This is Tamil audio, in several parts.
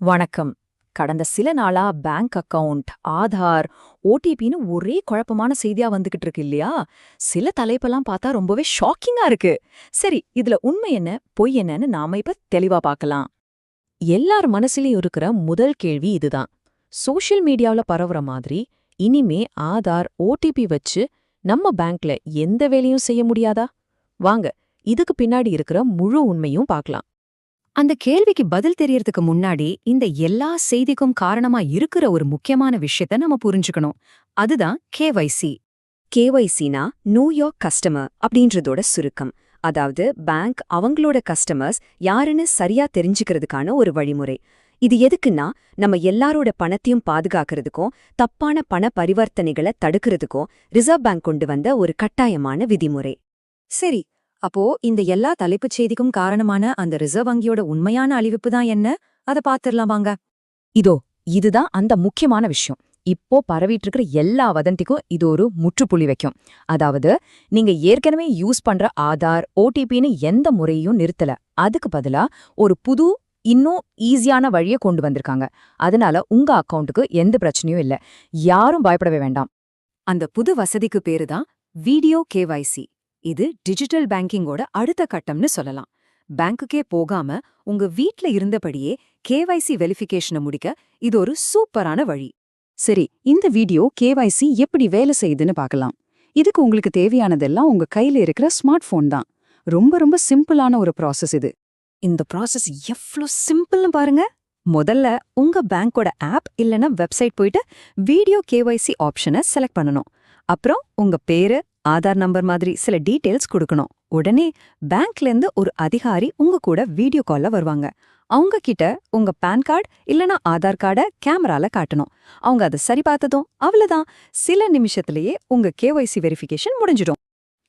வணக்கம். கடந்த சில நாளா பேங்க் அக்கவுண்ட், ஆதார், ஓடிபின்னு ஒரே குழப்பமான செய்தியா வந்துகிட்டு இருக்கு இல்லையா? சில தலைப்பெல்லாம் பார்த்தா ரொம்பவே ஷாக்கிங்கா இருக்கு. சரி, இதுல உண்மை என்ன, பொய் என்னன்னு நாம இப்ப தெளிவா பார்க்கலாம். எல்லார் மனசுலயும் இருக்கிற முதல் கேள்வி இதுதான். சோஷியல் மீடியாவுல பரவுற மாதிரி இனிமே ஆதார், ஓடிபி வச்சு நம்ம பேங்க்ல எந்த வேலையும் செய்ய முடியாதா? வாங்க, இதுக்கு பின்னாடி இருக்கிற முழு உண்மையும் பார்க்கலாம். அந்த கேள்விக்கு பதில் தெரியறதுக்கு முன்னாடி இந்த எல்லா செய்திக்கும் காரணமா இருக்கிற ஒரு முக்கியமான விஷயத்த நம்ம புரிஞ்சுக்கணும். அதுதான் கேவைசி. கேஒய்சினா நோ யோர் கஸ்டமர் அப்படின்றதோட சுருக்கம். அதாவது பேங்க் அவங்களோட கஸ்டமர்ஸ் யாருன்னு சரியா தெரிஞ்சுக்கிறதுக்கான ஒரு வழிமுறை. இது எதுக்குன்னா, நம்ம எல்லாரோட பணத்தையும் பாதுகாக்கிறதுக்கும் தப்பான பண பரிவர்த்தனைகளை தடுக்கிறதுக்கும் ரிசர்வ் பேங்க் கொண்டு வந்த ஒரு கட்டாயமான விதிமுறை. சரி, அப்போ இந்த எல்லா தலைப்புச் செய்திக்கும் காரணமான அந்த ரிசர்வ் வங்கியோட உண்மையான அழிவுப்பு தான் என்ன? அத பாத்துரலாம் வாங்க. இதுதான் அந்த முக்கியமான விஷயம். இப்போ பரவிட்டு இருக்கிற எல்லா வதந்திக்கும் இது ஒரு முற்றுப்புள்ளி வைக்கும். அதாவது, நீங்க ஏற்கனவே யூஸ் பண்ற ஆதார், ஓடிபின்னு எந்த முறையும் நிறுத்தல. அதுக்கு பதிலா ஒரு புது, இன்னும் ஈஸியான வழியை கொண்டு வந்திருக்காங்க. அதனால உங்க அக்கவுண்ட்டுக்கு எந்த பிரச்சனையும் இல்ல. யாரும் பயப்படவே வேண்டாம். அந்த புது வசதிக்கு பேரு தான் வீடியோ கேவைசி. இது டிஜிட்டல் பேங்கிங்கோட அடுத்த கட்டம்னு சொல்லலாம். பேங்க்குக்கே போகாம உங்க வீட்ல இருந்தபடியே கேவைசி வெரிஃபிகேஷனை முடிக்க இது ஒரு சூப்பரான வழி. சரி, இந்த வீடியோ கேவைசி எப்படி வேலை செய்யுதுன்னு பார்க்கலாம். இதுக்கு உங்களுக்கு தேவையானதெல்லாம் உங்க கையில இருக்கிற ஸ்மார்ட் போன் தான். ரொம்ப ரொம்ப சிம்பிளான ஒரு ப்ராசஸ் இது. இந்த ப்ராசஸ் எவ்ளோ சிம்பிள்னு பாருங்க. முதல்ல உங்க பேங்கோட ஆப் இல்லனா வெப்சைட் போயிட்டு வீடியோ கேவைசி ஆப்ஷனை செலக்ட் பண்ணணும். அப்புறம் உங்க பேரு, ஆதார் நம்பர் மாதிரி சில டீடைல்ஸ் கொடுக்கணும். உடனே பேங்க்லேருந்து ஒரு அதிகாரி உங்க கூட வீடியோ கால்ல வருவாங்க. அவங்க கிட்ட உங்க பான் கார்டு இல்லனா ஆதார் கார்டை கேமரால காட்டணும். அவங்க அதை சரி பார்த்ததும் அவ்வளவுதான், சில நிமிஷத்திலேயே உங்க கேவைசி வெரிஃபிகேஷன் முடிஞ்சிடும்.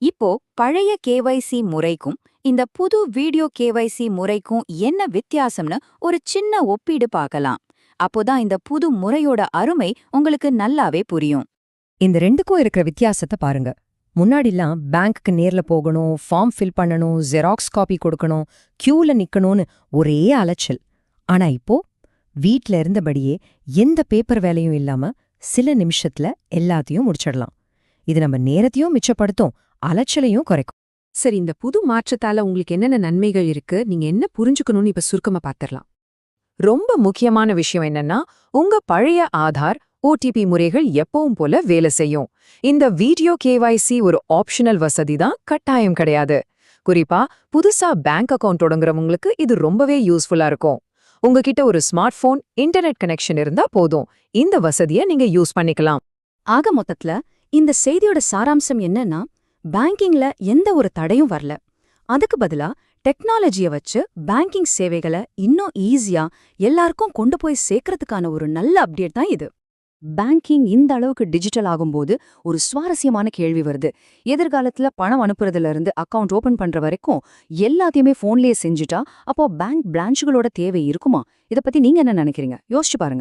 இப்போ பழைய கேவைசி முறைக்கும் இந்த புது வீடியோ கேவைசி முறைக்கும் என்ன வித்தியாசம்னு ஒரு சின்ன ஒப்பீடு பார்க்கலாம். அப்போதான் இந்த புது முறையோட அருமை உங்களுக்கு நல்லாவே புரியும். இந்த ரெண்டுக்கும் இருக்கிற வித்தியாசத்தை பாருங்க. முன்னாடிலாம் பேங்க்குக்கு நேர்ல போகணும், ஃபார்ம் ஃபில் பண்ணணும், ஜெராக்ஸ் காப்பி கொடுக்கணும், கியூல நிக்கணும்னு ஒரே அலைச்சல். ஆனா இப்போ வீட்ல இருந்தபடியே எந்த பேப்பர் வேலையும் இல்லாம சில நிமிஷத்துல எல்லாத்தையும் முடிச்சிடலாம். இது நம்ம நேரத்தையும் மிச்சப்படுத்தும், அலைச்சலையும் குறைக்கும். சரி, இந்த புது மாற்றத்தால உங்களுக்கு என்னென்ன நன்மைகள் இருக்கு, நீங்க என்ன புரிஞ்சுக்கணும்னு இப்ப சுருக்கமா பாத்திரலாம். ரொம்ப முக்கியமான விஷயம் என்னன்னா, உங்க பழைய ஆதார், ஓடிபி முறைகள் எப்பவும் போல வேலை செய்யும். இந்த வீடியோ கேவைசி ஒரு ஆப்ஷனல் வசதி தான், கட்டாயம் கிடையாது. குறிப்பா புதுசா பேங்க் அக்கவுண்ட் தொடங்குறவங்களுக்கு இது ரொம்பவே யூஸ்ஃபுல்லா இருக்கும். உங்ககிட்ட ஒரு ஸ்மார்ட் போன், இன்டர்நெட் கனெக்ஷன் இருந்தா போதும், இந்த வசதியை நீங்க யூஸ் பண்ணிக்கலாம். ஆக மொத்தத்துல இந்த செய்தியோட சாராம்சம் என்னன்னா, பேங்கிங்ல எந்த ஒரு தடையும் வரல. அதுக்கு பதிலா டெக்னாலஜிய வச்சு பேங்கிங் சேவைகளை இன்னும் ஈஸியா எல்லாருக்கும் கொண்டு போய் சேர்க்கறதுக்கான ஒரு நல்ல அப்டேட் தான் இது. பேங்கிங் இந்த அளவுக்கு டிஜிட்டல் ஆகும்போது ஒரு சுவாரஸ்யமான கேள்வி வருது. எதிர்காலத்துல பணம் அனுப்புறதுல இருந்து அக்கவுண்ட் ஓபன் பண்ற வரைக்கும் எல்லாத்தையுமே போன்லயே செஞ்சுட்டா அப்போ பேங்க் பிரான்ச்சுகளோட தேவை இருக்குமா? இத பத்தி நீங்க என்ன நினைக்கிறீங்க? யோசிச்சு பாருங்க.